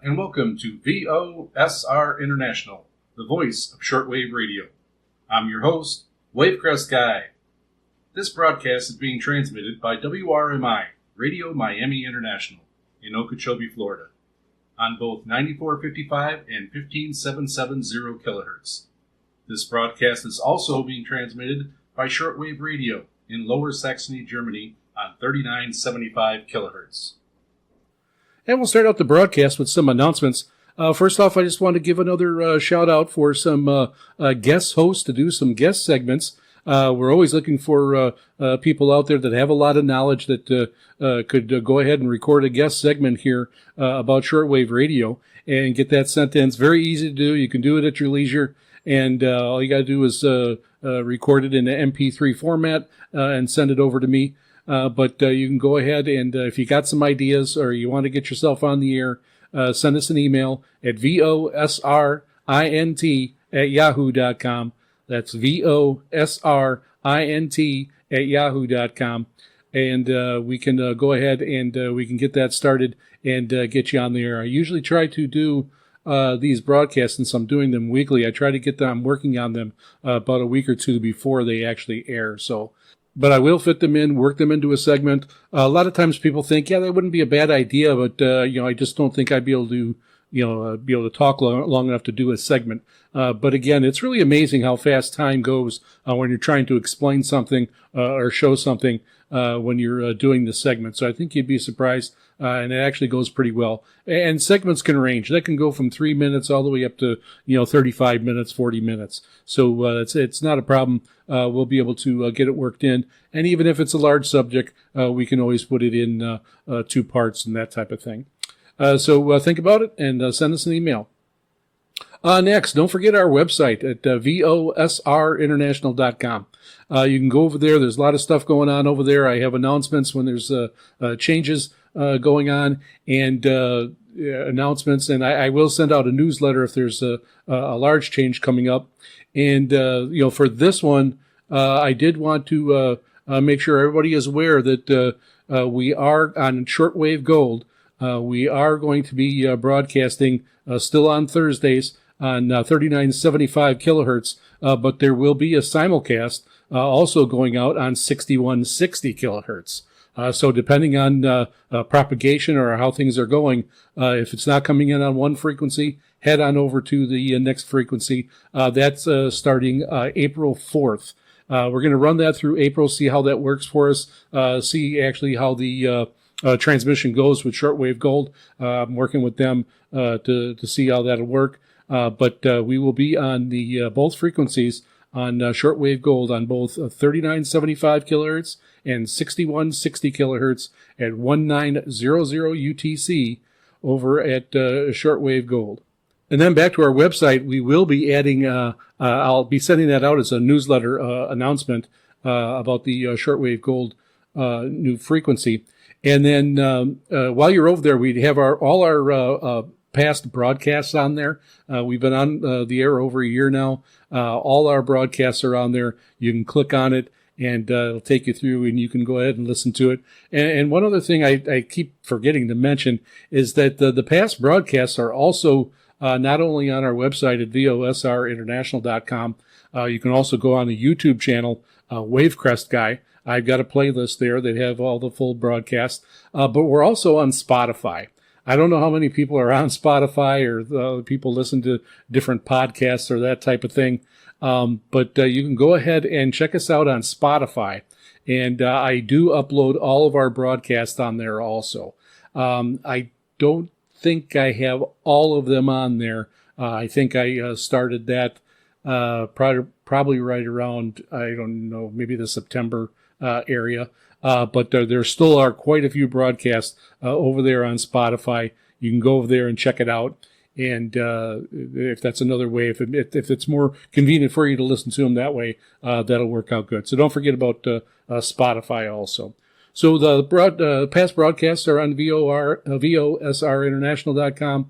and welcome to VOSR International, the voice of shortwave radio. I'm your host, Wavecrest Guy. This broadcast is being transmitted by WRMI, Radio Miami International, in Okeechobee, Florida, on both 9455 and 15770 kilohertz. This broadcast is also being transmitted by shortwave radio in Lower Saxony, Germany, on 3975 kilohertz. And we'll start out the broadcast with some announcements. First off, I just want to give another shout out for some guest hosts to do some guest segments. We're always looking for people out there that have a lot of knowledge that could go ahead and record a guest segment here about shortwave radio and get that sent in. It's very easy to do. You can do it at your leisure, and all you got to do is record it in an MP3 format and send it over to me. But you can go ahead and if you got some ideas or you want to get yourself on the air, send us an email at VOSRINT@yahoo.com. That's VOSRINT@yahoo.com. And we can go ahead and we can get that started and get you on the air. I usually try to do these broadcasts, since I'm doing them weekly. I try to get them working on them about a week or two before they actually air. But I will fit them in, work them into a segment. A lot of times people think, yeah, that wouldn't be a bad idea, but I just don't think I'd be able to, be able to talk long enough to do a segment. But again, it's really amazing how fast time goes when you're trying to explain something or show something when you're doing the segment. So I think you'd be surprised, and it actually goes pretty well. And segments can range. That can go from 3 minutes all the way up to 35 minutes, 40 minutes. So it's not a problem. We'll be able to get it worked in. And even if it's a large subject, we can always put it in 2 parts and that type of thing. So think about it and send us an email. Next, don't forget our website at VOSRinternational.com. You can go over there. There's a lot of stuff going on over there. I have announcements when there's changes going on and announcements. And I will send out a newsletter if there's a large change coming up. And, for this one, I did want to make sure everybody is aware that we are on Shortwave Gold. We are going to be broadcasting still on Thursdays on 3975 kilohertz, but there will be a simulcast also going out on 6160 kilohertz. So depending on propagation or how things are going, if it's not coming in on one frequency, head on over to the next frequency. That's starting April 4th. We're going to run that through April, see how that works for us, see actually how the transmission goes with Shortwave Gold. I'm working with them to see how that'll work. But we will be on the both frequencies on Shortwave Gold on both 3975 kilohertz and 6160 kilohertz at 1900 UTC over at Shortwave Gold. And then back to our website, we will be adding, I'll be sending that out as a newsletter announcement about the Shortwave Gold new frequency. And then while you're over there, we have all our past broadcasts on there. We've been on the air over a year now. All our broadcasts are on there. You can click on it, and it'll take you through, and you can go ahead and listen to it. And one other thing I keep forgetting to mention is that the past broadcasts are also not only on our website at VOSRinternational.com. You can also go on the YouTube channel, Wavecrest Guy. I've got a playlist there that have all the full broadcasts. But we're also on Spotify. I don't know how many people are on Spotify or people listen to different podcasts or that type of thing. But you can go ahead and check us out on Spotify. And I do upload all of our broadcasts on there also. I don't think I have all of them on there. I think I started that probably right around, I don't know, maybe the September area. But there still are quite a few broadcasts over there on Spotify. You can go over there and check it out. And if that's another way, if it's more convenient for you to listen to them that way, that'll work out good. So don't forget about Spotify also. So the past broadcasts are on VOSRinternational.com.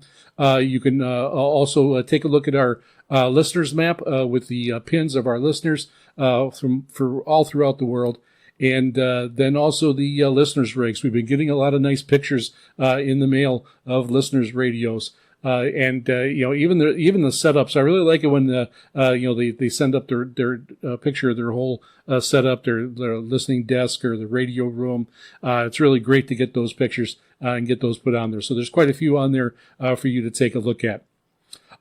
You can also take a look at our listeners map with the pins of our listeners for all throughout the world. And then also the listeners' rigs. We've been getting a lot of nice pictures in the mail of listeners' radios. And even the setups, I really like it when they send up their picture of their whole setup, their listening desk or the radio room. It's really great to get those pictures and get those put on there. So there's quite a few on there for you to take a look at.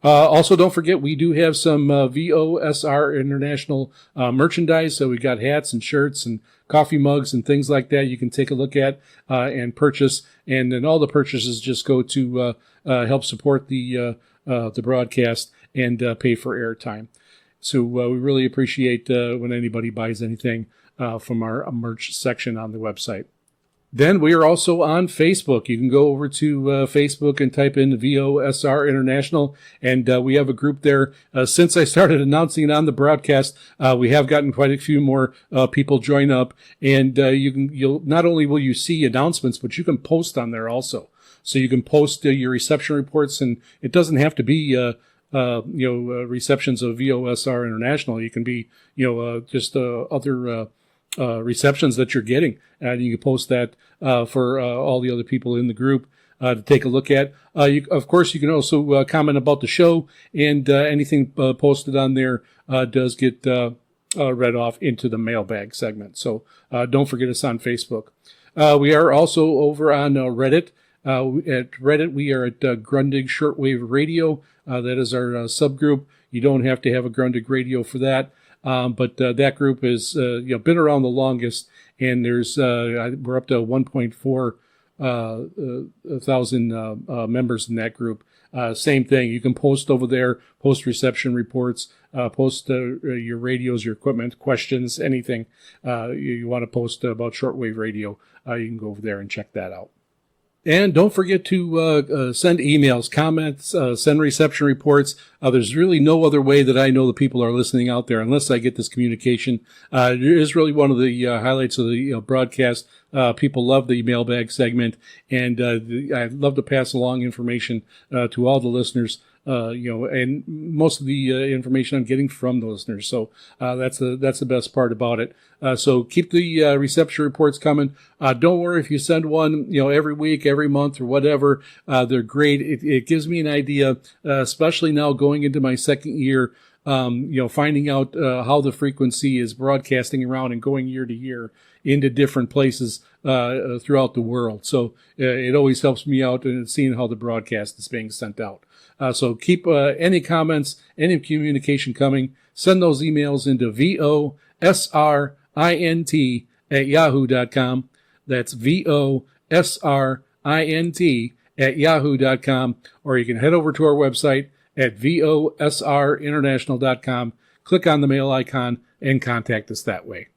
Also, don't forget, we do have some VOSR International merchandise. So we got hats and shirts and coffee mugs and things like that you can take a look at and purchase. And then all the purchases just go to help support the broadcast and pay for airtime. So we really appreciate when anybody buys anything from our merch section on the website. Then we are also on Facebook. You can go over to Facebook and type in VOSR International, and we have a group there. Since I started announcing it on the broadcast, we have gotten quite a few more people join up, and you'll not only will you see announcements, but you can post on there also. So you can post your reception reports, and it doesn't have to be receptions of VOSR International. You can be just other receptions that you're getting, and you can post that for all the other people in the group to take a look at. Of course, you can also comment about the show, and anything posted on there does get read off into the mailbag segment. So don't forget us on Facebook. We are also over on Reddit. At Reddit, we are at Grundig Shortwave Radio. That is our subgroup. You don't have to have a Grundig Radio for that. But that group has been around the longest, and there's we're up to 1.4 thousand members in that group. Same thing. You can post over there, post reception reports, post your radios, your equipment, questions, anything you want to post about shortwave radio. You can go over there and check that out. And don't forget to send emails, comments, send reception reports. There's really no other way that I know the people are listening out there unless I get this communication. It is really one of the highlights of the broadcast. People love the mailbag segment, and I love to pass along information to all the listeners. And most of the information I'm getting from the listeners. So that's the best part about it. So keep the reception reports coming. Don't worry if you send one, every week, every month, or whatever. They're great. It gives me an idea, especially now going into my second year. Finding out how the frequency is broadcasting around and going year to year into different places throughout the world. So it always helps me out in seeing how the broadcast is being sent out. So keep any comments, any communication coming. Send those emails into VOSRINT@yahoo.com. That's VOSRINT@yahoo.com. Or you can head over to our website at VOSRinternational.com. Click on the mail icon and contact us that way.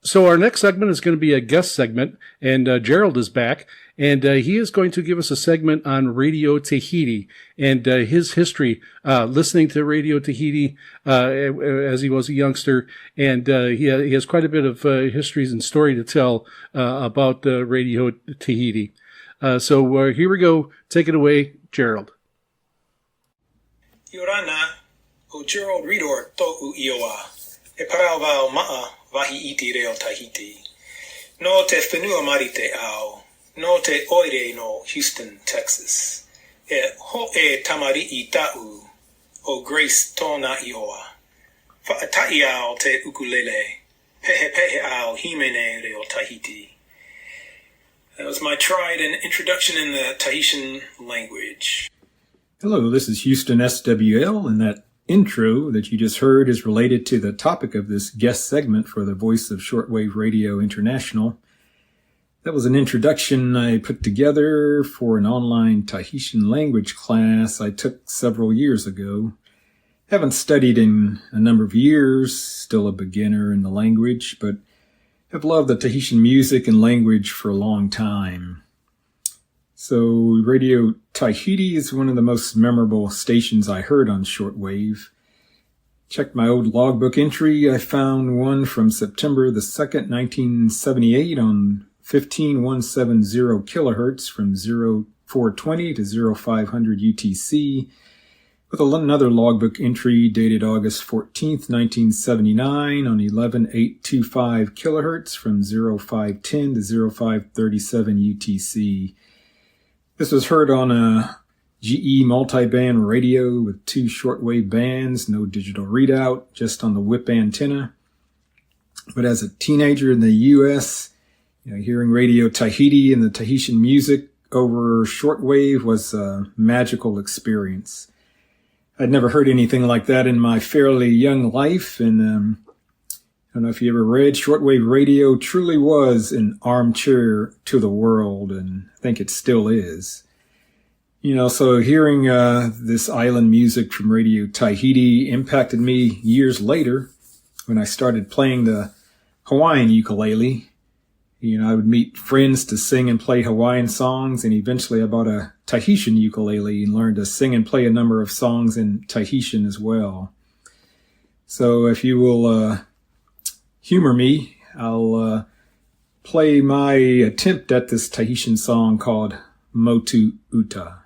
So our next segment is going to be a guest segment, and Gerald is back, and he is going to give us a segment on Radio Tahiti and his history listening to Radio Tahiti as he was a youngster, and he has quite a bit of histories and story to tell about Radio Tahiti. So here we go. Take it away, Gerald. Yorana, o Gerald Reador to'u ioa, e parawao ma'a wahi iti reo Tahiti. No te whenua marite ao, no te oire no Houston, Texas. E ho e tamari'i ta'u, o Grace tōna ioa. Whaatai ao te ukulele, pehe pehe ao himene reo Tahiti. That was my tried and introduction in the Tahitian language. Hello, this is Houston SWL, and that intro that you just heard is related to the topic of this guest segment for the Voice of Shortwave Radio International. That was an introduction I put together for an online Tahitian language class I took several years ago. Haven't studied in a number of years, still a beginner in the language, but have loved the Tahitian music and language for a long time. So Radio Tahiti is one of the most memorable stations I heard on shortwave. Checked my old logbook entry. I found one from September the 2nd, 1978 on 15170 kilohertz from 0420 to 0500 UTC with another logbook entry dated August 14th, 1979 on 11825 kilohertz from 0510 to 0537 UTC. This was heard on a GE multiband radio with 2 shortwave bands, no digital readout, just on the whip antenna. But as a teenager in the U.S., hearing Radio Tahiti and the Tahitian music over shortwave was a magical experience. I'd never heard anything like that in my fairly young life, and I don't know if you ever read, shortwave radio truly was an armchair to the world, and I think it still is. So hearing this island music from Radio Tahiti impacted me years later when I started playing the Hawaiian ukulele. I would meet friends to sing and play Hawaiian songs, and eventually I bought a Tahitian ukulele and learned to sing and play a number of songs in Tahitian as well. So if you will humor me, I'll play my attempt at this Tahitian song called Motu Uta.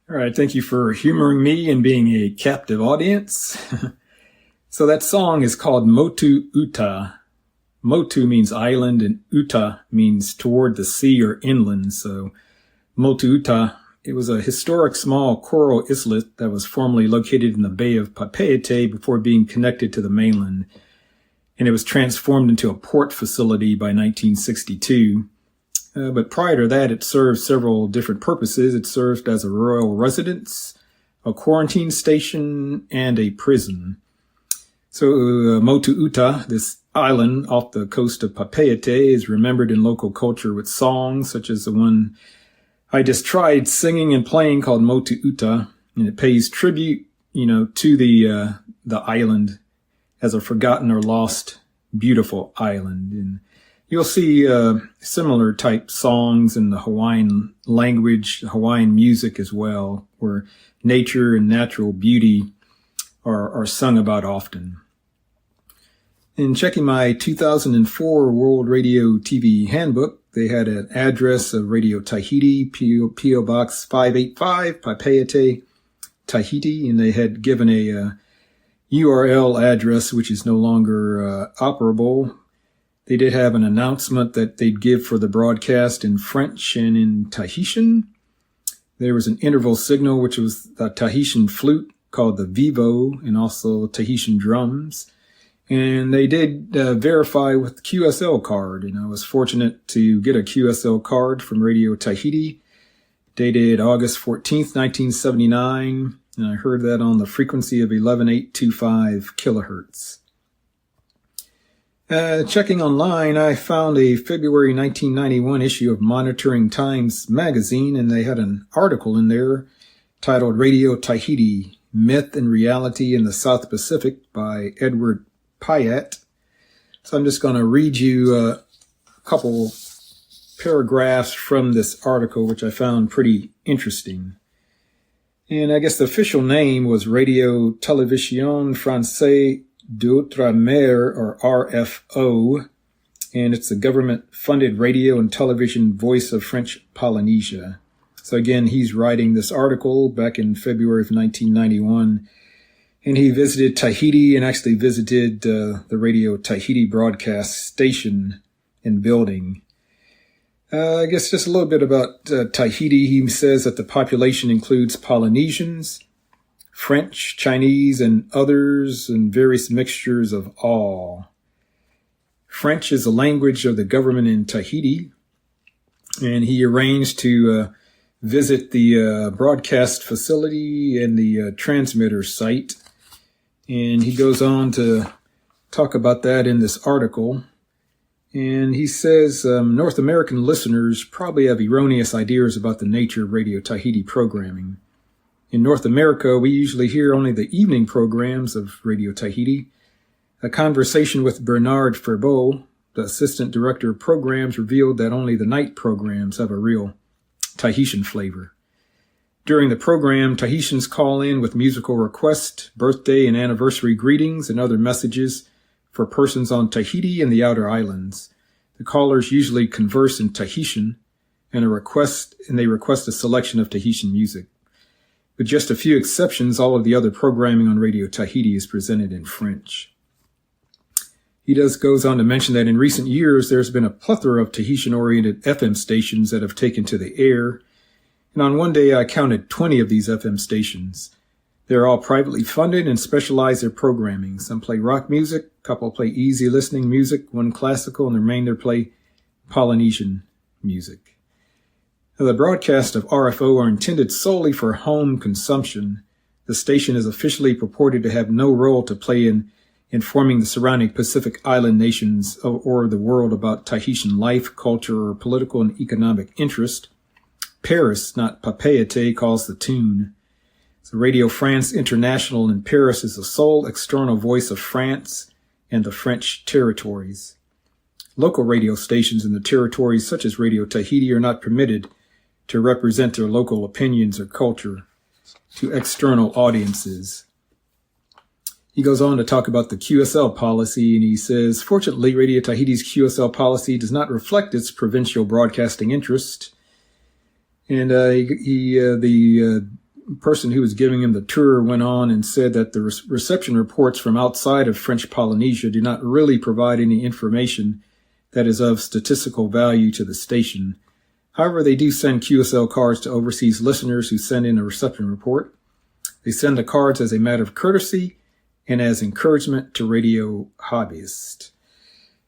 All right, thank you for humoring me and being a captive audience. So that song is called Motu Uta. Motu means island and Uta means toward the sea or inland. So Motu Uta, it was a historic small coral islet that was formerly located in the Bay of Papeete before being connected to the mainland. And it was transformed into a port facility by 1962. But prior to that, it served several different purposes. It served as a royal residence, a quarantine station, and a prison. So Motu Uta, this island off the coast of Papeete, is remembered in local culture with songs such as the one I just tried singing and playing called Motu Uta, and it pays tribute, to the island as a forgotten or lost, beautiful island. And you'll see similar type songs in the Hawaiian language, Hawaiian music as well, where nature and natural beauty are sung about often. In checking my 2004 World Radio TV Handbook, they had an address of Radio Tahiti, P.O. Box 585, Papeete, Tahiti, and they had given a URL address which is no longer operable. They did have an announcement that they'd give for the broadcast in French and in Tahitian. There was an interval signal, which was the Tahitian flute called the vivo, and also Tahitian drums. And they did verify with QSL card. I was fortunate to get a QSL card from Radio Tahiti, dated August 14th, 1979. And I heard that on the frequency of 11825 kilohertz. Checking online, I found a February 1991 issue of Monitoring Times magazine, and they had an article in there titled Radio Tahiti, Myth and Reality in the South Pacific by Edward Pyatt. So I'm just going to read you a couple paragraphs from this article, which I found pretty interesting. And I guess the official name was Radio Télévision Française d'Outre-mer, or RFO, and it's a government-funded radio and television voice of French Polynesia. So again, he's writing this article back in February of 1991, and he visited Tahiti and actually visited the Radio Tahiti broadcast station and building. I guess just a little bit about Tahiti. He says that the population includes Polynesians, French, Chinese, and others, and various mixtures of all. French is the language of the government in Tahiti, and he arranged to visit the broadcast facility and the transmitter site. And he goes on to talk about that in this article. And he says North American listeners probably have erroneous ideas about the nature of Radio Tahiti programming. In North America, we usually hear only the evening programs of Radio Tahiti. A conversation with Bernard Ferbeau, the assistant director of programs, revealed that only the night programs have a real Tahitian flavor. During the program, Tahitians call in with musical requests, birthday and anniversary greetings, and other messages for persons on Tahiti and the outer islands. The callers usually converse in Tahitian and they request a selection of Tahitian music. With just a few exceptions, all of the other programming on Radio Tahiti is presented in French. He goes on to mention that in recent years, there's been a plethora of Tahitian-oriented FM stations that have taken to the air. And on one day, I counted 20 of these FM stations. They're all privately funded and specialize their programming. Some play rock music, a couple play easy listening music, one classical, and the remainder play Polynesian music. Now, the broadcasts of RFO are intended solely for home consumption. The station is officially purported to have no role to play in informing the surrounding Pacific Island nations or the world about Tahitian life, culture, or political and economic interest. Paris, not Papeete, calls the tune. So Radio France International in Paris is the sole external voice of France and the French territories. Local radio stations in the territories, such as Radio Tahiti, are not permitted to represent their local opinions or culture to external audiences. He goes on to talk about the QSL policy, and he says, fortunately, Radio Tahiti's QSL policy does not reflect its provincial broadcasting interest. And the person who was giving him the tour went on and said that the reception reports from outside of French Polynesia do not really provide any information that is of statistical value to the station. However, they do send QSL cards to overseas listeners who send in a reception report. They send the cards as a matter of courtesy and as encouragement to radio hobbyists.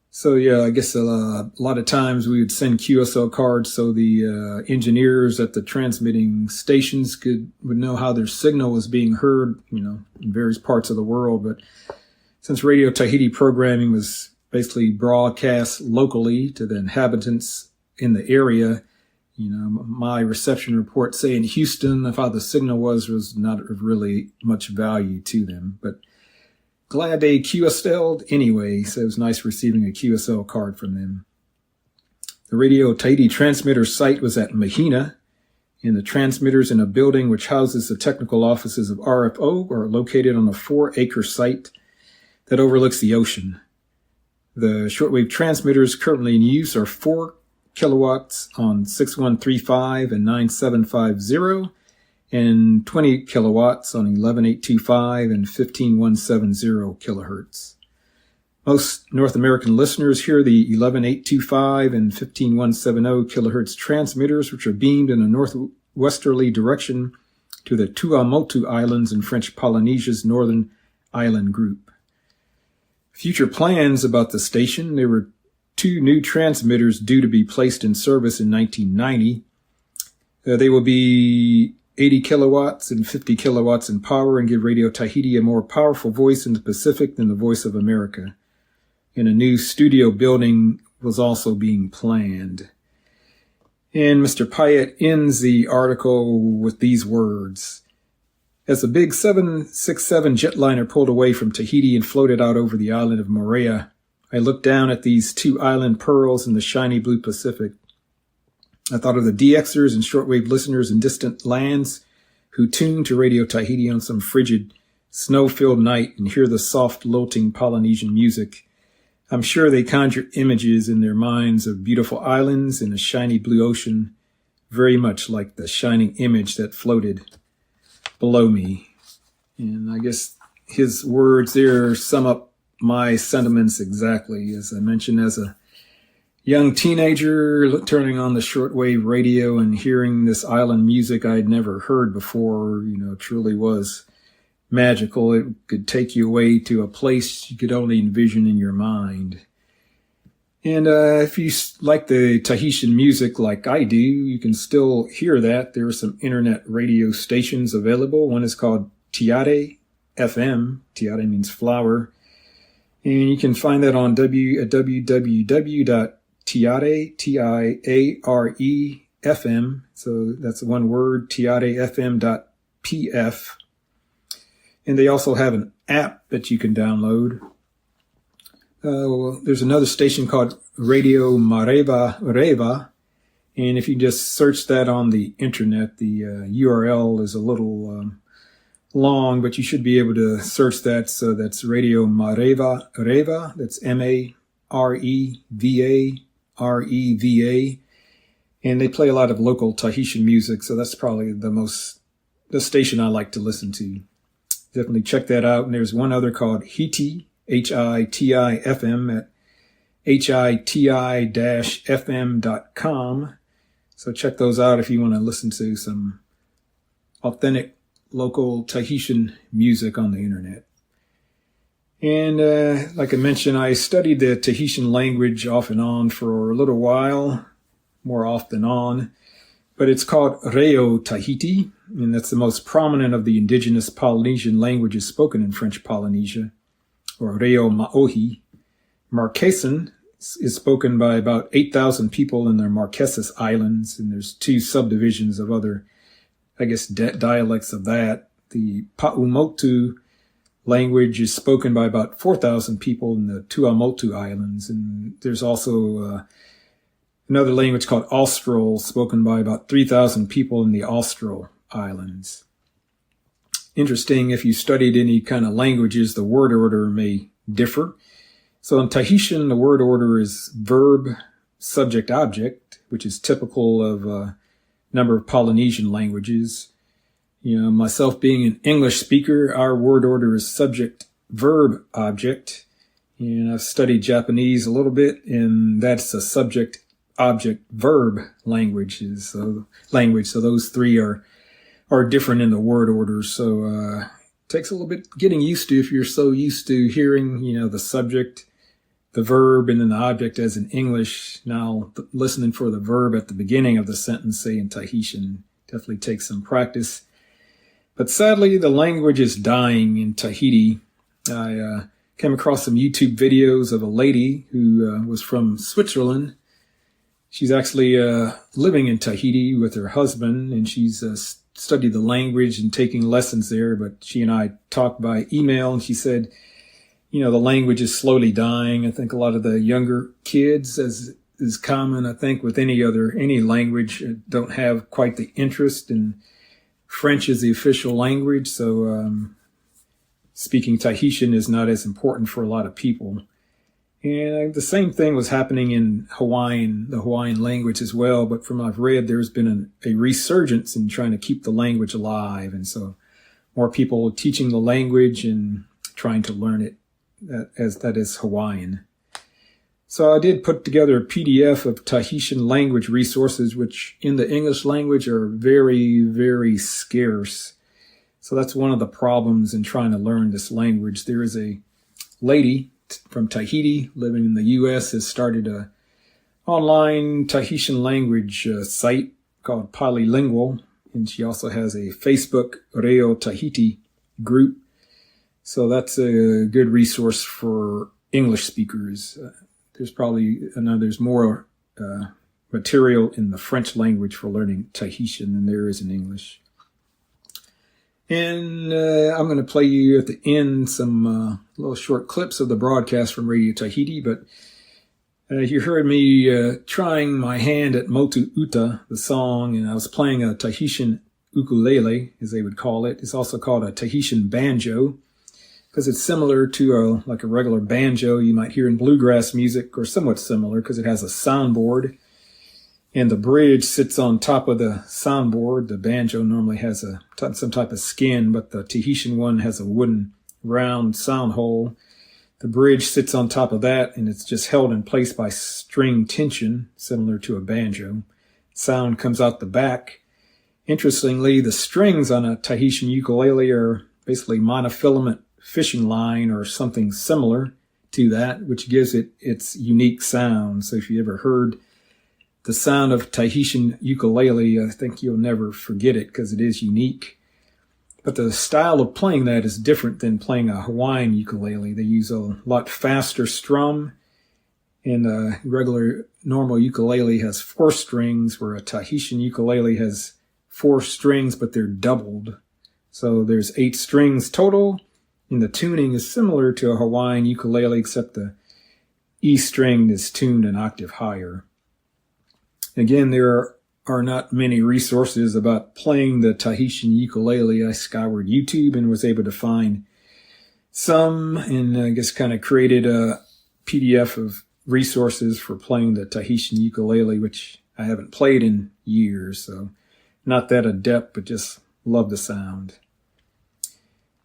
So, yeah, I guess a lot of times we would send QSL cards so the engineers at the transmitting stations would know how their signal was being heard, in various parts of the world. But since Radio Tahiti programming was basically broadcast locally to the inhabitants in the area, my reception report, say in Houston, of how the signal was not of really much value to them. But glad they QSL'd anyway, so it was nice receiving a QSL card from them. The Radio Tahiti transmitter site was at Mahina, and the transmitters in a building which houses the technical offices of RFO are located on a 4-acre site that overlooks the ocean. The shortwave transmitters currently in use are 4 kilowatts on 6135 and 9750, and 20 kilowatts on 11825 and 15170 kilohertz. Most North American listeners hear the 11825 and 15170 kilohertz transmitters, which are beamed in a northwesterly direction to the Tuamotu Islands in French Polynesia's northern island group. Future plans about the station: there were 2 new transmitters due to be placed in service in 1990. They will be 80 kilowatts and 50 kilowatts in power and give Radio Tahiti a more powerful voice in the Pacific than the Voice of America. And a new studio building was also being planned. And Mr. Pyatt ends the article with these words: as the big 767 jetliner pulled away from Tahiti and floated out over the island of Moorea, I looked down at these 2 island pearls in the shiny blue Pacific. I thought of the DXers and shortwave listeners in distant lands who tune to Radio Tahiti on some frigid, snow-filled night and hear the soft, lilting Polynesian music. I'm sure they conjure images in their minds of beautiful islands in a shiny blue ocean, very much like the shining image that floated below me. And I guess his words there sum up my sentiments exactly. As I mentioned, as a young teenager, turning on the shortwave radio and hearing this island music I'd never heard before, truly was magical. It could take you away to a place you could only envision in your mind. And if you like the Tahitian music like I do, you can still hear that. There are some internet radio stations available. One is called Tiare FM. Tiare means flower. And you can find that on www.tiare.fm. So that's one word, tiarefm.pf. And they also have an app that you can download. There's another station called Radio Mareva Reva. And if you just search that on the internet, the URL is a little long, but you should be able to search that. So that's Radio Mareva Reva. That's MAREVA. And they play a lot of local Tahitian music. So that's probably the station I like to listen to. Definitely check that out. And there's one other called Hiti, HITI-FM at HITI-FM.com. So check those out if you want to listen to some authentic local Tahitian music on the internet. And like I mentioned, I studied the Tahitian language off and on for a little while, more off than on. But it's called Reo Tahiti, and that's the most prominent of the indigenous Polynesian languages spoken in French Polynesia, or Reo Maohi. Marquesan is spoken by about 8,000 people in the Marquesas Islands, and there's two subdivisions of other, dialects of that. The Paumotu language is spoken by about 4,000 people in the Tuamotu Islands, and there's also another language called Austral, spoken by about 3,000 people in the Austral Islands. Interesting, if you studied any kind of languages, the word order may differ. So in Tahitian, the word order is verb, subject, object, which is typical of a number of Polynesian languages. Myself being an English speaker, our word order is subject, verb, object. And I've studied Japanese a little bit, and that's a subject, object, verb language. So those three are different in the word order. So it takes a little bit getting used to if you're so used to hearing, the subject, the verb, and then the object as in English. Now listening for the verb at the beginning of the sentence, say in Tahitian, definitely takes some practice. But sadly, the language is dying in Tahiti. I came across some YouTube videos of a lady who was from Switzerland. She's actually living in Tahiti with her husband, and she's studied the language and taking lessons there. But she and I talked by email, and she said, the language is slowly dying. I think a lot of the younger kids, as is common, I think, with any language, don't have quite the interest. And French is the official language, so speaking Tahitian is not as important for a lot of people. And the same thing was happening in the Hawaiian language as well. But from what I've read, there's been a resurgence in trying to keep the language alive. And so more people are teaching the language and trying to learn it that is Hawaiian. So I did put together a PDF of Tahitian language resources, which in the English language are very, very scarce. So that's one of the problems in trying to learn this language. There is a lady from Tahiti living in the U.S. has started a online Tahitian language site called Polylingual, and she also has a Facebook Reo Tahiti group. So that's a good resource for English speakers. There's more material in the French language for learning Tahitian than there is in English. And I'm going to play you at the end some little short clips of the broadcast from Radio Tahiti. But you heard me trying my hand at Motu Uta, the song, and I was playing a Tahitian ukulele, as they would call it. It's also called a Tahitian banjo, because it's similar to a regular banjo you might hear in bluegrass music, or somewhat similar, because it has a soundboard. and the bridge sits on top of the soundboard. The banjo normally has some type of skin, but the Tahitian one has a wooden round sound hole. The bridge sits on top of that, and it's just held in place by string tension, similar to a banjo. Sound comes out the back. Interestingly, the strings on a Tahitian ukulele are basically monofilament fishing line or something similar to that, which gives it its unique sound. So if you ever heard the sound of Tahitian ukulele, I think you'll never forget it because it is unique. But the style of playing that is different than playing a Hawaiian ukulele. They use a lot faster strum, and a regular normal ukulele has 4 strings, where a Tahitian ukulele has 4 strings, but they're doubled. So there's 8 strings total, and the tuning is similar to a Hawaiian ukulele, except the E string is tuned an octave higher. Again, there are not many resources about playing the Tahitian ukulele. I scoured YouTube and was able to find some, and I guess kind of created a PDF of resources for playing the Tahitian ukulele, which I haven't played in years, so not that adept, but just love the sound.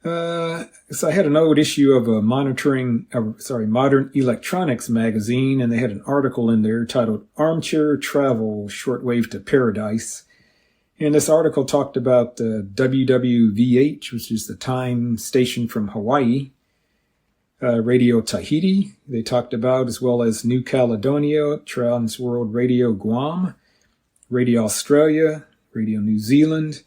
So I had an old issue of a Modern Electronics magazine, and they had an article in there titled Armchair Travel Shortwave to Paradise. And this article talked about the WWVH, which is the time station from Hawaii, Radio Tahiti, they talked about, as well as New Caledonia, Trans World Radio Guam, Radio Australia, Radio New Zealand,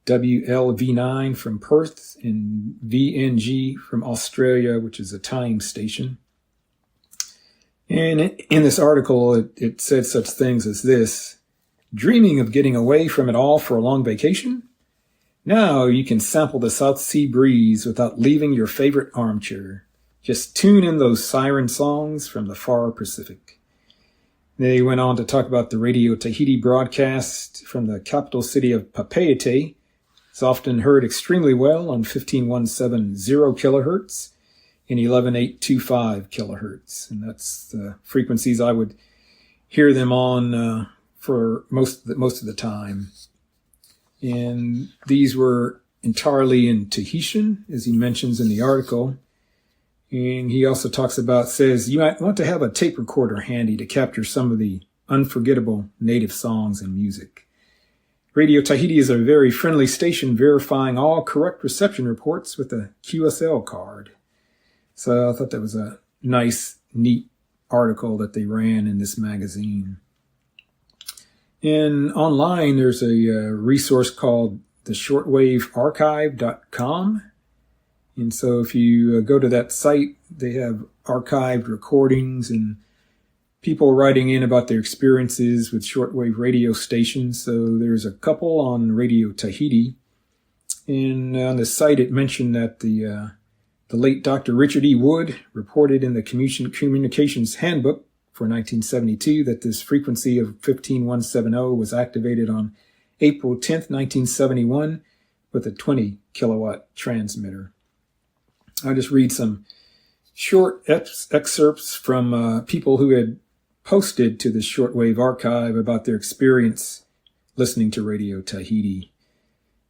WLV9 from Perth, and VNG from Australia, which is a time station. And in this article, it said such things as this: dreaming of getting away from it all for a long vacation? Now you can sample the South Sea breeze without leaving your favorite armchair. Just tune in those siren songs from the far Pacific. They went on to talk about the Radio Tahiti broadcast from the capital city of Papeete. It's often heard extremely well on 15170 kilohertz and 11825 kilohertz. And that's the frequencies I would hear them on for most of the time. And these were entirely in Tahitian, as he mentions in the article. And he also says, you might want to have a tape recorder handy to capture some of the unforgettable native songs and music. Radio Tahiti is a very friendly station, verifying all correct reception reports with a QSL card. So I thought that was a nice, neat article that they ran in this magazine. And online, there's a resource called theshortwavearchive.com. And so if you go to that site, they have archived recordings and people writing in about their experiences with shortwave radio stations. So there's a couple on Radio Tahiti. And on the site, it mentioned that the late Dr. Richard E. Wood reported in the Communications Handbook for 1972 that this frequency of 15170 was activated on April 10th, 1971 with a 20 kilowatt transmitter. I'll just read some short excerpts from people who had posted to the Shortwave Archive about their experience listening to Radio Tahiti.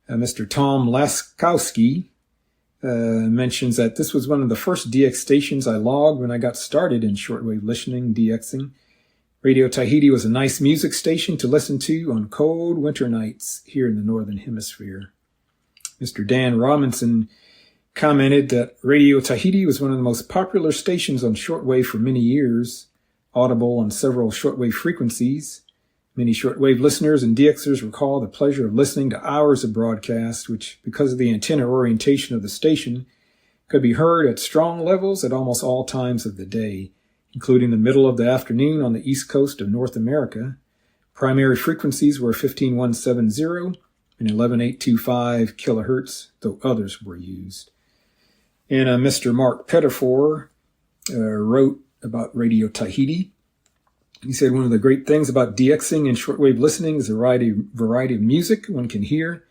Mr. Tom Laskowski mentions that this was one of the first DX stations I logged when I got started in shortwave listening, DXing. Radio Tahiti was a nice music station to listen to on cold winter nights here in the Northern Hemisphere. Mr. Dan Robinson commented that Radio Tahiti was one of the most popular stations on shortwave for many years, audible on several shortwave frequencies. Many shortwave listeners and DXers recall the pleasure of listening to hours of broadcast, which, because of the antenna orientation of the station, could be heard at strong levels at almost all times of the day, including the middle of the afternoon on the east coast of North America. Primary frequencies were 15170 and 11825 kilohertz, though others were used. And Mr. Mark Pettifor wrote about Radio Tahiti. He said, one of the great things about DXing and shortwave listening is the variety of music one can hear.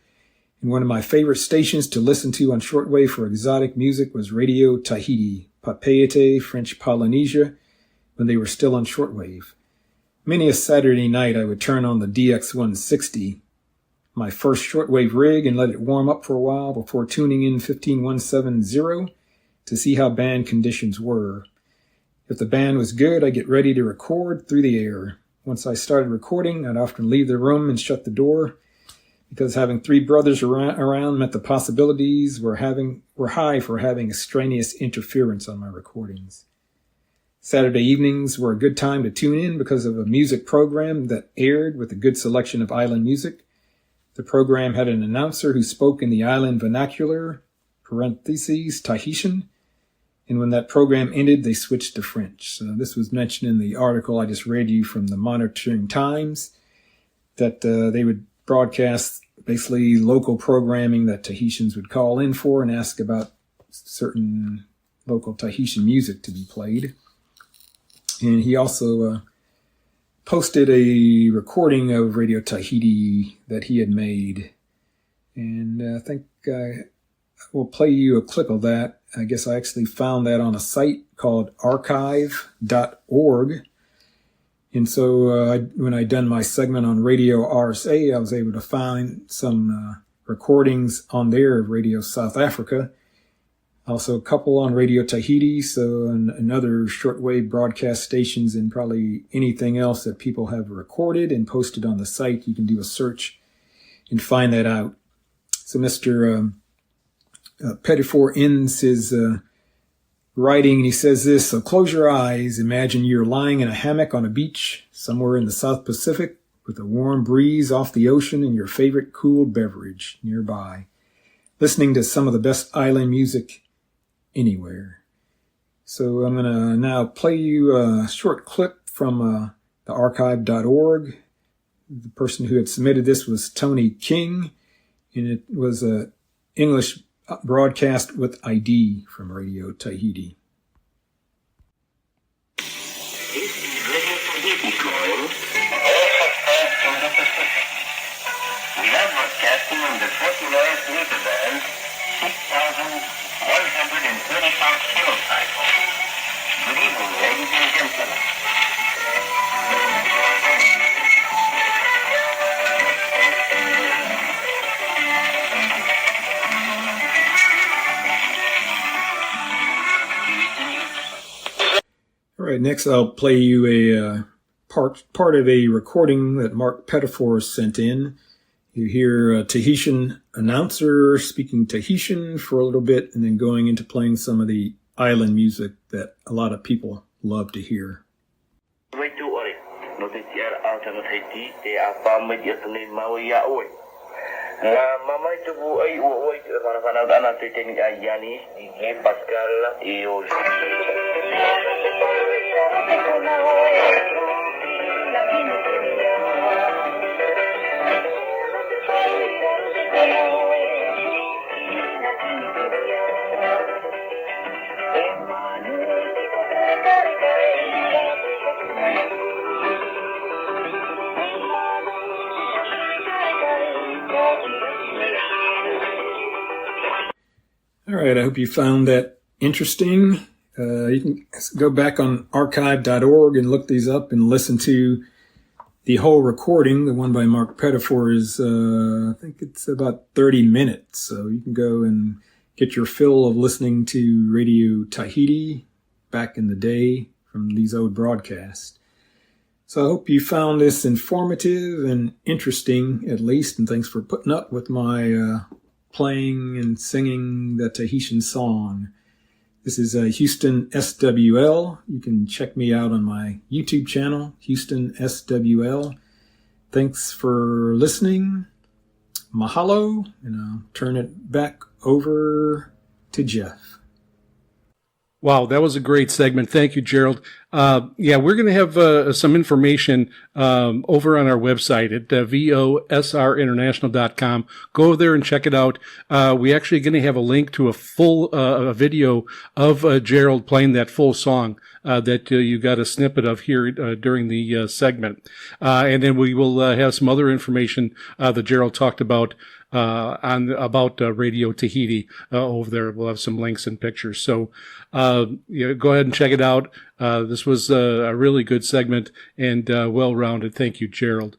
And one of my favorite stations to listen to on shortwave for exotic music was Radio Tahiti, Papeete, French Polynesia, when they were still on shortwave. Many a Saturday night I would turn on the DX160, my first shortwave rig, and let it warm up for a while before tuning in 15170 to see how band conditions were. If the band was good, I'd get ready to record through the air. Once I started recording, I'd often leave the room and shut the door, because having three brothers around meant the possibilities were high for having extraneous interference on my recordings. Saturday evenings were a good time to tune in because of a music program that aired with a good selection of island music. The program had an announcer who spoke in the island vernacular, parentheses, Tahitian, and when that program ended, they switched to French. So this was mentioned in the article I just read you from the Monitoring Times, that they would broadcast basically local programming that Tahitians would call in for and ask about certain local Tahitian music to be played. And he also posted a recording of Radio Tahiti that he had made. And I think I will play you a clip of that. I guess I actually found that on a site called archive.org. And so when I done my segment on Radio RSA, I was able to find some recordings on there of Radio South Africa. Also a couple on Radio Tahiti, so and other shortwave broadcast stations, and probably anything else that people have recorded and posted on the site. You can do a search and find that out. So Mr. Pettifor ends his writing, and he says this: so close your eyes, imagine you're lying in a hammock on a beach somewhere in the South Pacific with a warm breeze off the ocean and your favorite cool beverage nearby, listening to some of the best island music anywhere. So I'm going to now play you a short clip from the archive.org. The person who had submitted this was Tony King, and it was a English broadcast with ID from Radio Tahiti. We are broadcasting on the 49th meter band, 6,135 kilocycle. Good evening, ladies and gentlemen. All right, next I'll play you a part of a recording that Mark Pettifor sent in. You hear a Tahitian announcer speaking Tahitian for a little bit, and then going into playing some of the island music that a lot of people love to hear. Mamãe tuvo aí o oi para na tem ayani e Pascal e hoje. All right, I hope you found that interesting. You can go back on archive.org and look these up and listen to the whole recording. The one by Mark Pettifor is, I think it's about 30 minutes. So you can go and get your fill of listening to Radio Tahiti back in the day from these old broadcasts. So I hope you found this informative and interesting, at least, and thanks for putting up with my playing and singing the Tahitian song. This is Houston SWL. You can check me out on my YouTube channel, Houston SWL. Thanks for listening. Mahalo, and I'll turn it back over to Jeff. Wow, that was a great segment. Thank you, Gerald. We're going to have some information over on our website at VOSRinternational.com. Go over there and check it out. We're actually going to have a link to a full video of Gerald playing that full song that you got a snippet of here during the segment. And then we will have some other information that Gerald talked about on about Radio Tahiti over there. We'll have some links and pictures. So go ahead and check it out. This was a really good segment and well-rounded. Thank you, Gerald.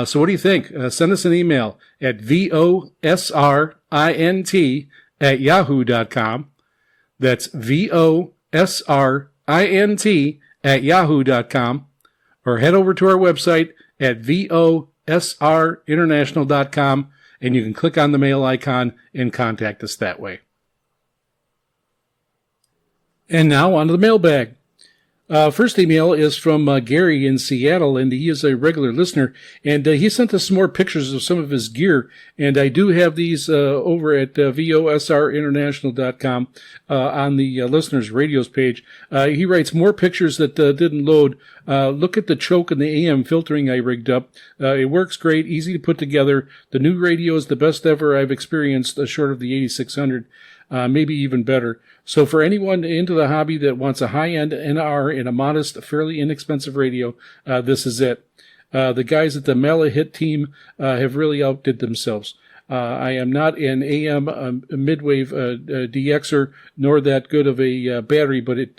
So what do you think? Send us an email at VOSRINT@yahoo.com. That's VOSRINT@yahoo.com. Or head over to our website at VOSRinternational.com, and you can click on the mail icon and contact us that way. And now on to the mailbag. First email is from Gary in Seattle, and he is a regular listener, and he sent us some more pictures of some of his gear, and I do have these over at VOSRinternational.com on the listeners' radios page. He writes, more pictures that didn't load. Look at the choke and the AM filtering I rigged up. It works great, easy to put together. The new radio is the best ever I've experienced, short of the 8600. Maybe even better. So for anyone into the hobby that wants a high-end NR in a modest, fairly inexpensive radio, this is it. The guys at the Mela Hit team have really outdid themselves. I am not an AM midwave DXer, nor that good of a battery, but it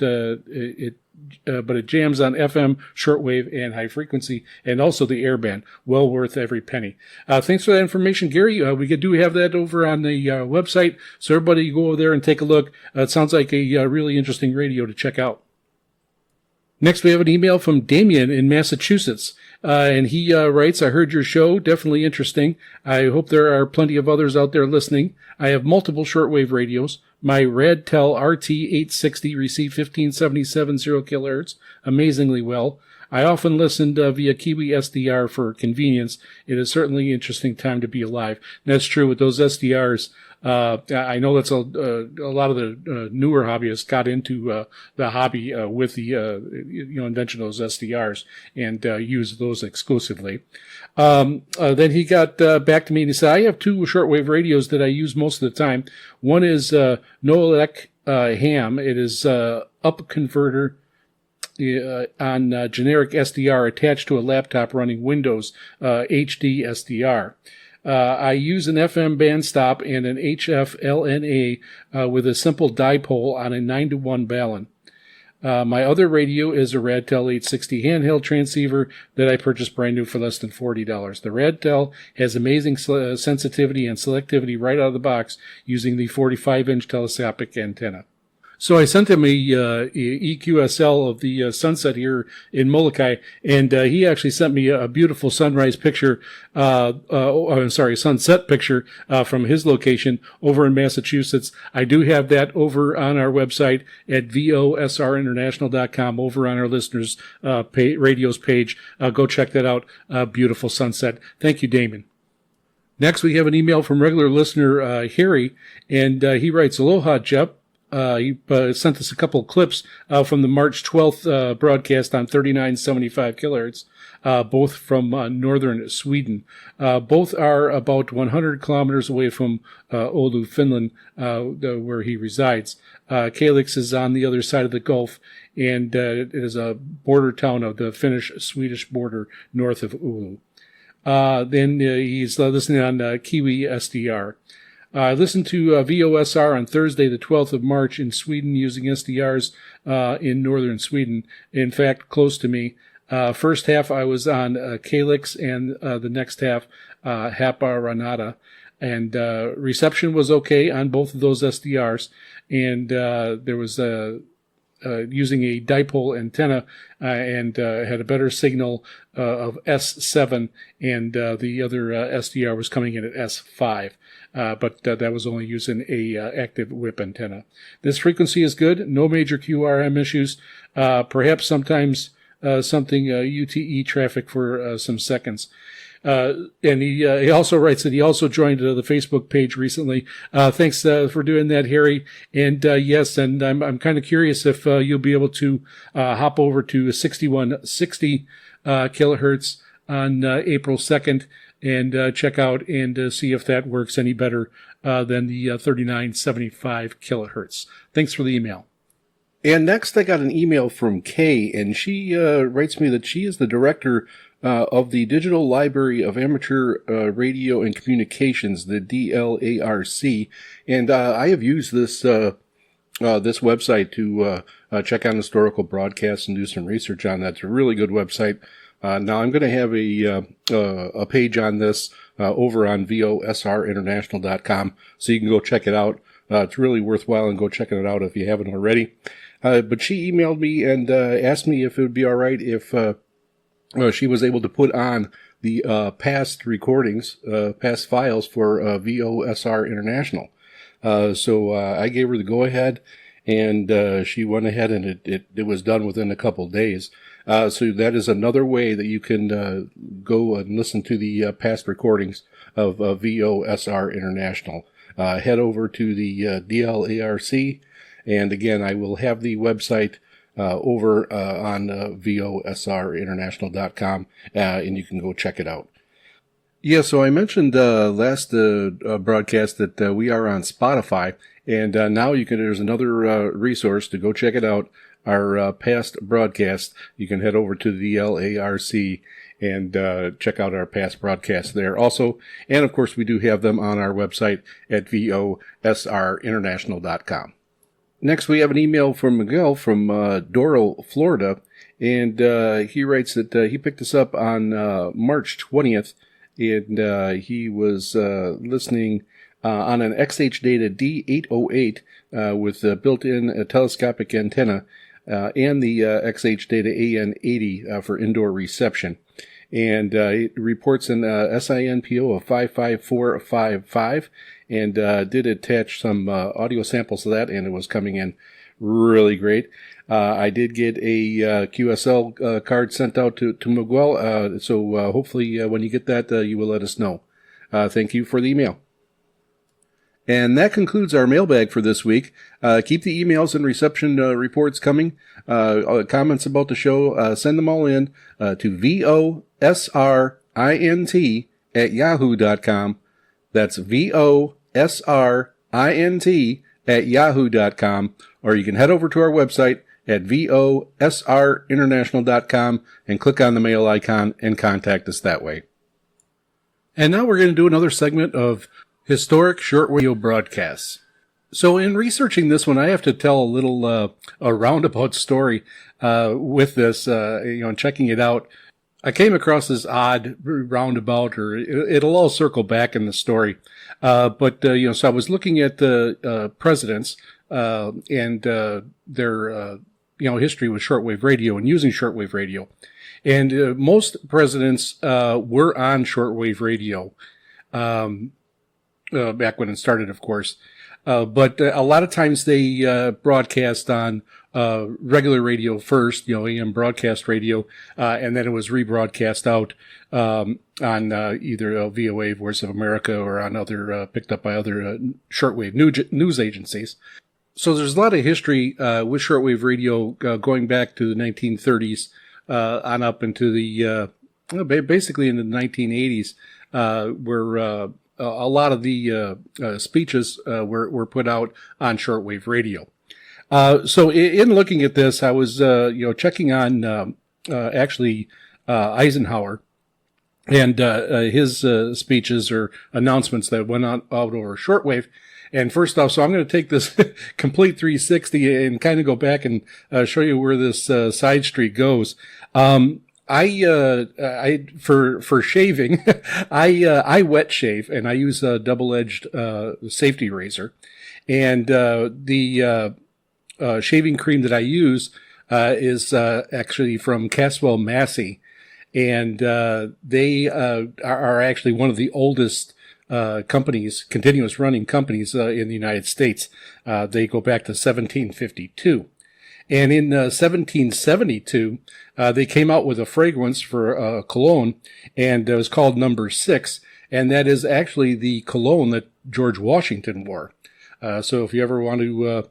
jams on FM, shortwave, and high frequency, and also the airband. Well worth every penny. Thanks for that information, Gary. We do have that over on the website, so everybody go over there and take a look. It sounds like a really interesting radio to check out. Next, we have an email from Damien in Massachusetts, and he writes, I heard your show, definitely interesting. I hope there are plenty of others out there listening. I have multiple shortwave radios. My Radtel RT860 received 1577 0 kilohertz amazingly well. I often listened via Kiwi SDR for convenience. It is certainly an interesting time to be alive. And that's true with those SDRs. I know that's a lot of the newer hobbyists got into the hobby with the invention of those SDRs and use those exclusively. Then he got back to me and he said, I have two shortwave radios that I use most of the time. One is Noelec Ham. It is up converter on generic SDR attached to a laptop running Windows HD SDR. I use an FM band stop and an HF LNA with a simple dipole on a 9-to-1 balun. My other radio is a Radtel 860 handheld transceiver that I purchased brand new for less than $40. The Radtel has amazing sensitivity and selectivity right out of the box using the 45-inch telescopic antenna. So I sent him a EQSL of the sunset here in Molokai, and he actually sent me a beautiful sunrise picture, sunset picture from his location over in Massachusetts. I do have that over on our website at VOSRinternational.com, over on our listeners' radios page. Go check that out. Beautiful sunset. Thank you, Damon. Next, we have an email from regular listener Harry, and he writes, Aloha, Jep. He sent us a couple of clips from the March 12th broadcast on 3975 kilohertz, both from northern Sweden. Both are about 100 kilometers away from Oulu, Finland, where he resides. Kalix is on the other side of the Gulf, and it is a border town of the Finnish-Swedish border north of Oulu. Then he's listening on Kiwi SDR. I listened to VOSR on Thursday, the 12th of March in Sweden using SDRs in northern Sweden, in fact, close to me. First half I was on Kalix, and the next half Haparanada. And reception was okay on both of those SDRs, and there was using a dipole antenna and had a better signal of S7, and the other SDR was coming in at S5. But that was only using a active whip antenna. This frequency is good. No major QRM issues. Perhaps sometimes something UTE traffic for some seconds. And he also writes that he also joined the Facebook page recently. Thanks for doing that, Harry. And yes, and I'm kind of curious if you'll be able to hop over to 6160 kilohertz on April 2nd. And check out and see if that works any better than the 3975 kilohertz. Thanks for the email. And next I got an email from Kay, and she writes me that she is the director of the Digital Library of Amateur Radio and Communications, the DLARC, and I have used this this website to check on historical broadcasts and do some research on that. It's a really good website. Now I'm going to have a page on this over on VOSRinternational.com, so you can go check it out. It's really worthwhile, and go checking it out if you haven't already. But she emailed me and asked me if it would be all right if she was able to put on the past recordings, past files for VOSR International. So I gave her the go-ahead, and she went ahead, and it was done within a couple days. So that is another way that you can go and listen to the past recordings of VOSR International. Head over to the DLARC, and again, I will have the website over on VOSRinternational.com, and you can go check it out. Yeah, so I mentioned last broadcast that we are on Spotify, and now there's another resource to go check it out. Our past broadcast, you can head over to the LARC and check out our past broadcasts there also. And of course, we do have them on our website at VOSRinternational.com. Next, we have an email from Miguel from Doral, Florida, and he writes that he picked us up on March 20th, and he was listening on an XH Data D808 with built-in telescopic antenna and the XH Data AN80 for indoor reception. And it reports an SINPO of 55455, and did attach some audio samples of that, and it was coming in really great. I did get a QSL card sent out to Miguel, so hopefully when you get that, you will let us know. Thank you for the email. And that concludes our mailbag for this week. Keep the emails and reception reports coming. Comments about the show, send them all in to VOSRINT@yahoo.com. That's VOSRINT@yahoo.com. Or you can head over to our website at VOSRinternational.com and click on the mail icon and contact us that way. And now we're going to do another segment of historic shortwave broadcasts. So in researching this one, I have to tell a little a roundabout story with this, checking it out. I came across this odd roundabout, or it'll all circle back in the story. So I was looking at the presidents and their history with shortwave radio and using shortwave radio. And most presidents were on shortwave radio. Back when it started, of course. But a lot of times they broadcast on regular radio first, AM broadcast radio, and then it was rebroadcast out on either VOA, Voice of America, or on other picked up by other shortwave news agencies. So there's a lot of history with shortwave radio going back to the 1930s on up into the basically into the 1980s, where a lot of the speeches were put out on shortwave radio. So in looking at this, I was checking on Eisenhower and his speeches or announcements that went out over shortwave. And first off, so I'm going to take this complete 360 and kind of go back and show you where this side street goes. For shaving, I wet shave, and I use a double-edged safety razor. And the shaving cream that I use is actually from Caswell Massey, and they are actually one of the oldest companies, continuous running companies in the United States. They go back to 1752. And in 1772, they came out with a fragrance for cologne, and it was called Number 6, and that is actually the cologne that George Washington wore. So if you ever want to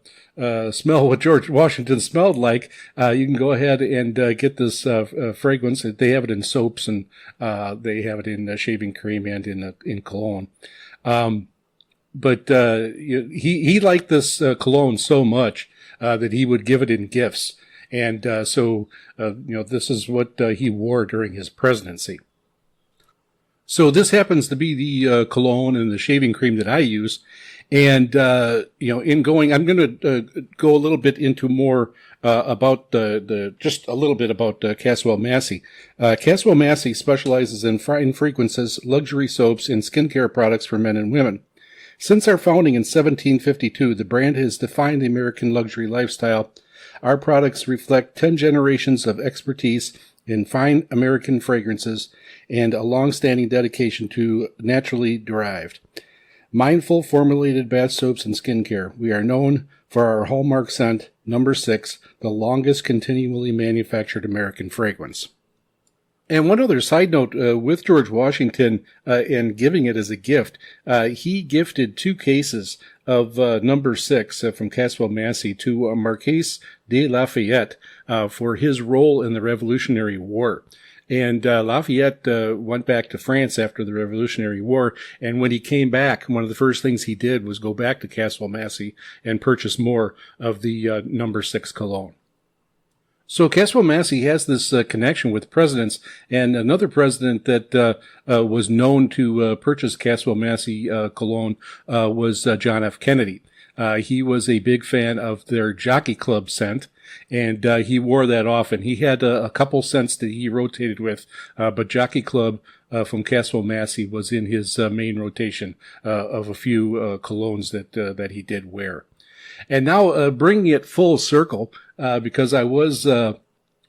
smell what George Washington smelled like, you can go ahead and get this fragrance. They have it in soaps, and they have it in shaving cream and in cologne. But he liked this cologne so much that he would give it in gifts. And this is what he wore during his presidency. So this happens to be the cologne and the shaving cream that I use. And, in going, I'm going to go a little bit into more about just a little bit about Caswell Massey. Caswell Massey specializes in fragrances, luxury soaps, and skincare products for men and women. Since our founding in 1752, the brand has defined the American luxury lifestyle. Our products reflect 10 generations of expertise in fine American fragrances and a long-standing dedication to naturally derived, mindful formulated bath soaps and skincare. We are known for our hallmark scent, number 6, the longest continually manufactured American fragrance. And one other side note, with George Washington and giving it as a gift, he gifted 2 cases of number 6 from Caswell Massey to Marquis de Lafayette for his role in the Revolutionary War. And Lafayette went back to France after the Revolutionary War, and when he came back, one of the first things he did was go back to Caswell Massey and purchase more of the number 6 cologne. So Caswell Massey has this connection with presidents, and another president that was known to purchase Caswell Massey cologne was John F. Kennedy. He was a big fan of their Jockey Club scent, and he wore that often. He had a couple scents that he rotated with, but Jockey Club from Caswell Massey was in his main rotation of a few colognes that he did wear. And now bringing it full circle, because I was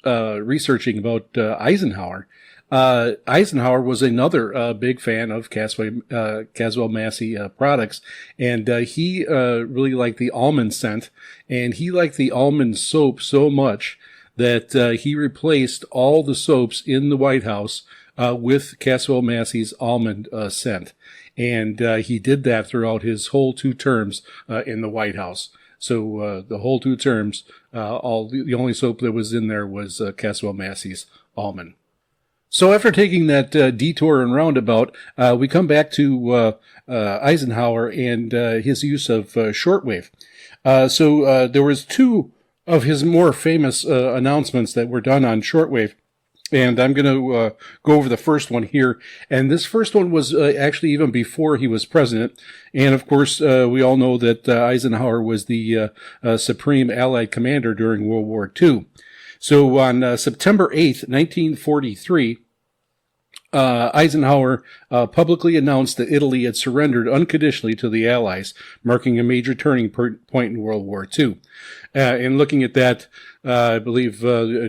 researching about Eisenhower. Eisenhower was another big fan of Caswell Massey products, and he really liked the almond scent, and he liked the almond soap so much that he replaced all the soaps in the White House with Caswell Massey's almond scent. And he did that throughout his whole 2 terms in the White House. So the whole 2 terms, the only soap that was in there was Caswell Massey's almond. So after taking that detour and roundabout, we come back to Eisenhower and his use of shortwave. So there was 2 of his more famous announcements that were done on shortwave. And I'm going to go over the first one here. And this first one was actually even before he was president. And of course, we all know that Eisenhower was the supreme Allied commander during World War II. So on September 8th, 1943, Eisenhower publicly announced that Italy had surrendered unconditionally to the Allies, marking a major turning point in World War II. And looking at that, I believe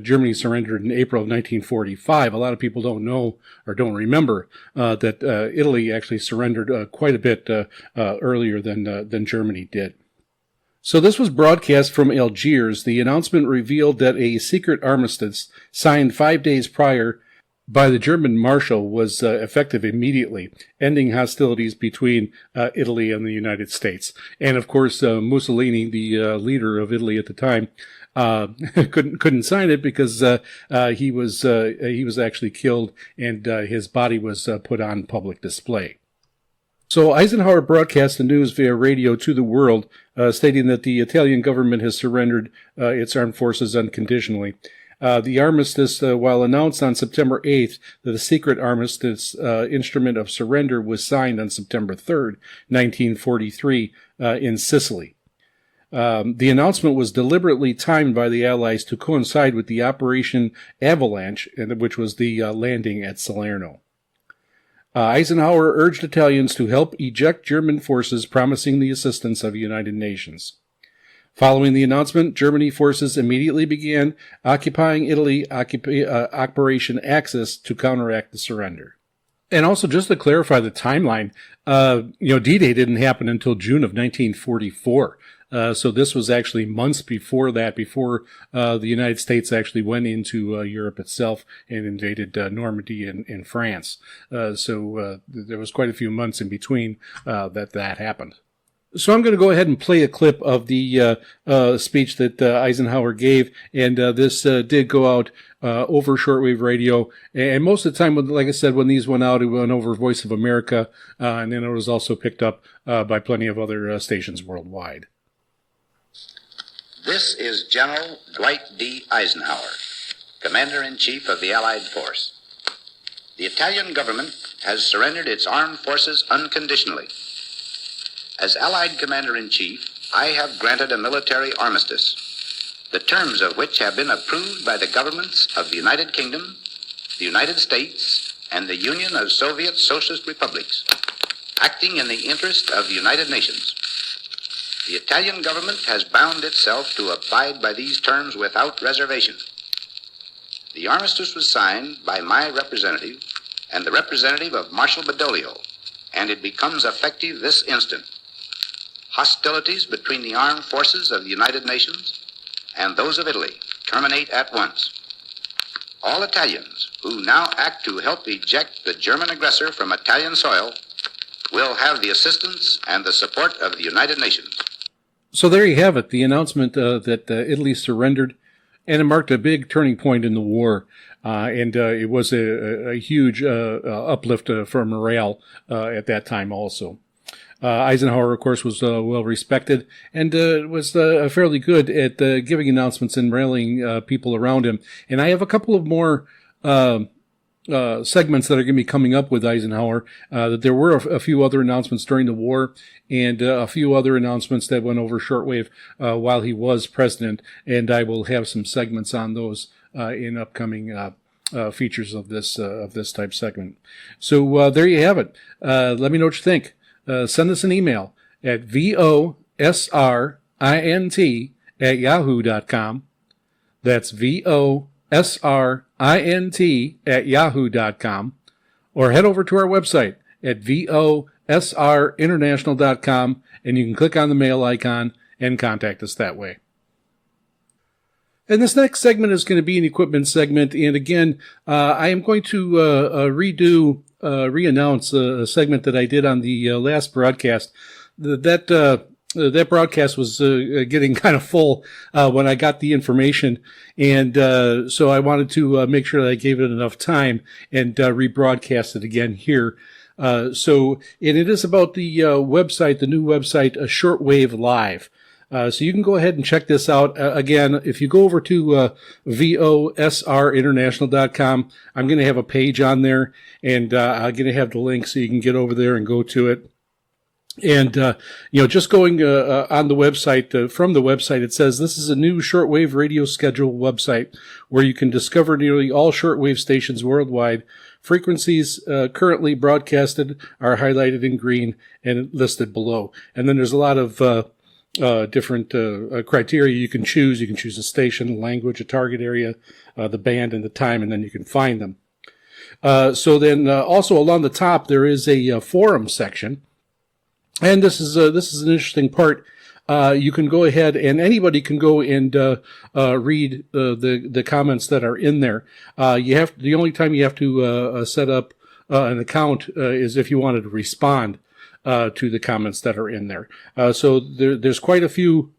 Germany surrendered in April of 1945. A lot of people don't know or don't remember that Italy actually surrendered quite a bit earlier than Germany did. So this was broadcast from Algiers. The announcement revealed that a secret armistice signed 5 days prior by the German Marshal was effective immediately, ending hostilities between Italy and the United States. And of course, Mussolini, the leader of Italy at the time, couldn't sign it because he was actually killed, and his body was put on public display. So Eisenhower broadcast the news via radio to the world, stating that the Italian government has surrendered its armed forces unconditionally. The armistice, while announced on September 8th, that the secret armistice instrument of surrender was signed on September 3rd, 1943, in Sicily. The announcement was deliberately timed by the Allies to coincide with the Operation Avalanche, which was the landing at Salerno. Eisenhower urged Italians to help eject German forces, promising the assistance of the United Nations. Following the announcement, Germany forces immediately began occupying Italy, Operation Axis, to counteract the surrender. And also, just to clarify the timeline, D-Day didn't happen until June of 1944. So this was actually months before that, before the United States actually went into Europe itself and invaded Normandy in France. So there was quite a few months in between that happened. So I'm going to go ahead and play a clip of the speech that Eisenhower gave, and this did go out over shortwave radio. And most of the time, like I said, when these went out, it went over Voice of America, and then it was also picked up by plenty of other stations worldwide. This is General Dwight D. Eisenhower, Commander-in-Chief of the Allied Force. The Italian government has surrendered its armed forces unconditionally. As Allied Commander-in-Chief, I have granted a military armistice, the terms of which have been approved by the governments of the United Kingdom, the United States, and the Union of Soviet Socialist Republics, acting in the interest of the United Nations. The Italian government has bound itself to abide by these terms without reservation. The armistice was signed by my representative and the representative of Marshal Badoglio, and it becomes effective this instant. Hostilities between the armed forces of the United Nations and those of Italy terminate at once. All Italians who now act to help eject the German aggressor from Italian soil will have the assistance and the support of the United Nations. So there you have it, the announcement that Italy surrendered, and it marked a big turning point in the war. And it was a huge uplift for morale at that time also. Eisenhower, of course, was well respected and was fairly good at giving announcements and rallying people around him. And I have a couple of more segments that are going to be coming up with Eisenhower. That there were a few other announcements during the war and a few other announcements that went over shortwave while he was president. And I will have some segments on those in upcoming features of this type segment. So there you have it. Let me know what you think. Send us an email at VOSRINT@yahoo.com. That's VOSRINT@yahoo.com. Or head over to our website at VOSRinternational.com, and you can click on the mail icon and contact us that way. And this next segment is going to be an equipment segment. And again, I am going to re-announce a segment that I did on the last broadcast. That broadcast was getting kind of full when I got the information. And so I wanted to make sure that I gave it enough time and rebroadcast it again here. And it is about the website, the new website, Shortwave Live. So you can go ahead and check this out. Again, if you go over to VOSRinternational.com, I'm going to have a page on there, and I'm going to have the link so you can get over there and go to it. And, just going on the website, from the website, it says this is a new shortwave radio schedule website where you can discover nearly all shortwave stations worldwide. Frequencies currently broadcasted are highlighted in green and listed below. And then there's a lot of different criteria you can choose. You can choose a station, language, a target area, the band, and the time, and then you can find them. So then also along the top, there is a forum section. And this is an interesting part. You can go ahead and anybody can go and read the comments that are in there. The only time you have to set up an account is if you wanted to respond to the comments that are in there. So there's quite a few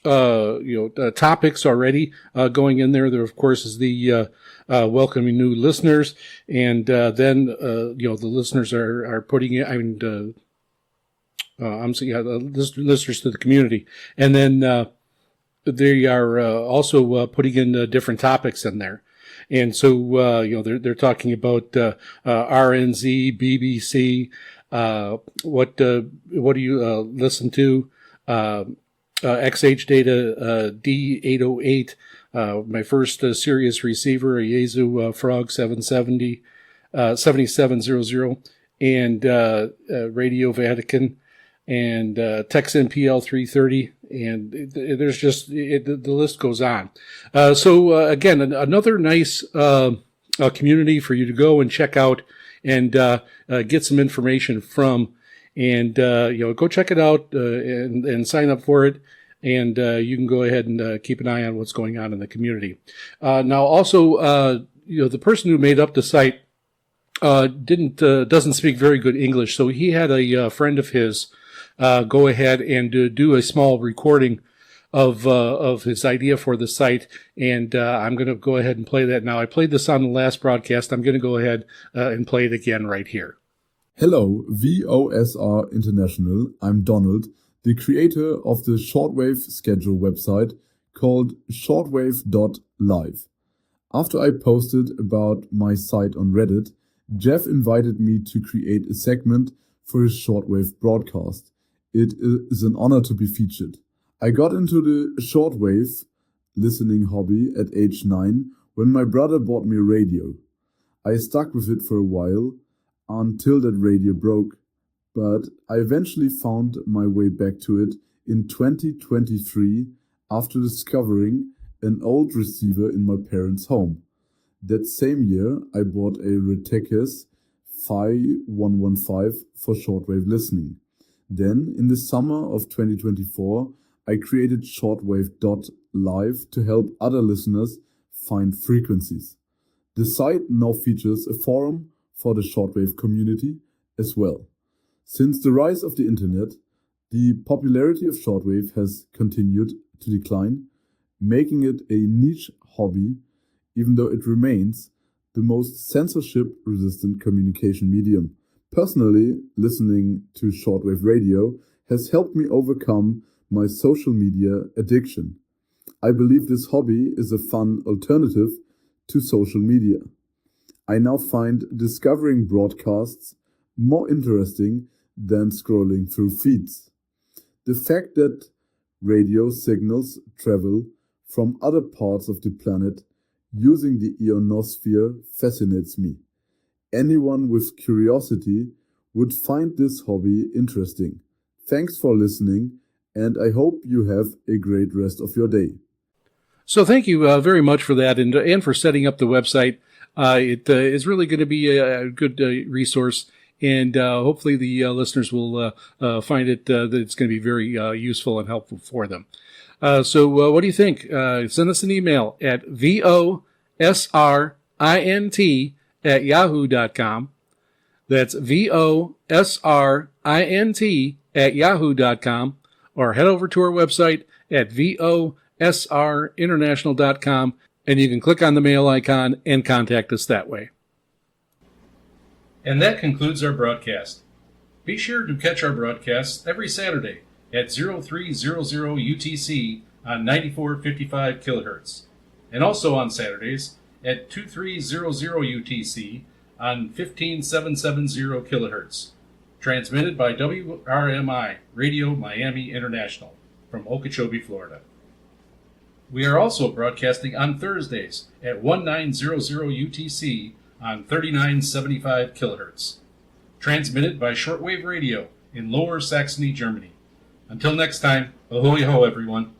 topics already going in there. There, of course, is the welcoming new listeners, and then the listeners are putting in. Listeners to the community, and then they are also putting in different topics in there, and so they're talking about RNZ, BBC, what do you listen to, XH data, D808, my first Sirius receiver, a Yaesu Frog 7700, and Radio Vatican, and Tex NPL 330, and there's just the list goes on. So again, another nice community for you to go and check out and get some information from, and go check it out and sign up for it, and you can go ahead and keep an eye on what's going on in the community. Now, also, the person who made up the site doesn't speak very good English, so he had a friend of his go ahead and do a small recording of his idea for the site, and I'm going to go ahead and play that now. I played this on the last broadcast. I'm going to go ahead and play it again right here. Hello, VOSR International. I'm Donald, the creator of the shortwave schedule website called shortwave.live. After I posted about my site on Reddit, Jeff invited me to create a segment for his shortwave broadcast. It is an honor to be featured. I got into the shortwave listening hobby at age 9 when my brother bought me a radio. I stuck with it for a while until that radio broke, but I eventually found my way back to it in 2023 after discovering an old receiver in my parents' home. That same year, I bought a Retekes Phi 115 for shortwave listening. Then, in the summer of 2024, I created shortwave.live to help other listeners find frequencies. The site now features a forum for the shortwave community as well. Since the rise of the internet, the popularity of shortwave has continued to decline, making it a niche hobby, even though it remains the most censorship-resistant communication medium. Personally, listening to shortwave radio has helped me overcome my social media addiction. I believe this hobby is a fun alternative to social media. I now find discovering broadcasts more interesting than scrolling through feeds. The fact that radio signals travel from other parts of the planet using the ionosphere fascinates me. Anyone with curiosity would find this hobby interesting. Thanks for listening, and I hope you have a great rest of your day. So thank you very much for that, and for setting up the website. It is really going to be a good resource, and hopefully the listeners will find it that it's going to be very useful and helpful for them. So what do you think? Send us an email at VOSRINT@yahoo.com. That's VOSRINT@yahoo.com, or head over to our website at VOSRinternational.com, and you can click on the mail icon and contact us that way. And that concludes our broadcast. Be sure to catch our broadcasts every Saturday at 0300 UTC on 9455 kilohertz, and also on Saturdays at 2300 UTC on 15770 kilohertz, transmitted by WRMI Radio Miami International from Okeechobee, Florida. We are also broadcasting on Thursdays at 1900 UTC on 3975 kilohertz, transmitted by Shortwave Radio in Lower Saxony, Germany. Until next time, ahoy ho everyone.